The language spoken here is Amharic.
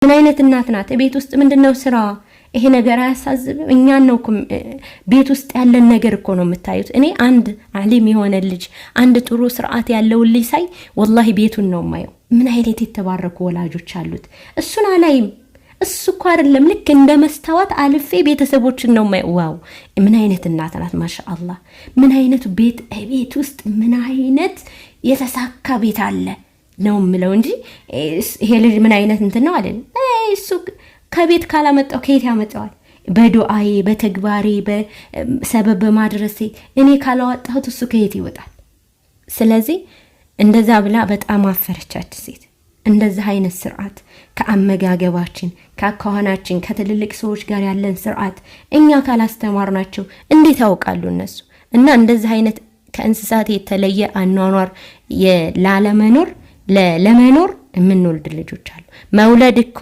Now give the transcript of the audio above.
ምን አይነት እናት ናት? ቤት ውስጥ ምንድነው ስራ? ይሄ ነገር አያሳዝብም? እኛን ነው ቤት ውስጥ ያለን ነገር እኮ ነው የምታዩት። እኔ አንድ ዓሊም የሆነ ልጅ አንድ ጥሩ ስርዓት ያለው ልጅ ሳይ ወላሂ ቤቱን ነው ማየው። ምን አይነት የተባረኩ ወላጆች አሉት። እሱን አላይም። እሱ እኮ አይደለም ልክ እንደ መስታወት አልፌ ቤተሰቦችን ነው ማየው። ዋው ምን አይነት እናት ናት! ማሻአላህ ምን አይነት ቤት ውስጥ ምን አይነት የተሳካ ቤት አለ ነው ምለው እንጂ ይሄ ልጅ ምን አይነት እንትን ነው አይደል? እሱ ከቤት ካላመጣው ከየት ያመጣዋል? በዱዓዬ በተግባሬ በሰበብ በማድረሴ እኔ ካላወጣሁት እሱ ከየት ይወጣል? ስለዚህ እንደዛ ብላ በጣም አፈረቻች ሴት። እንደዛ አይነት ስርዓት ከአመጋገባችን ከአካዋናችን ከትልልቅ ሰዎች ጋር ያለን ስርዓት እኛ ካላስተማርናቸው እንዴት ያውቃሉ እነሱ? እና እንደዛ አይነት ከእንስሳት የተለየ አኗኗር ለመኖር የምንወልድ ልጆች አሉ። መውለድ እኮ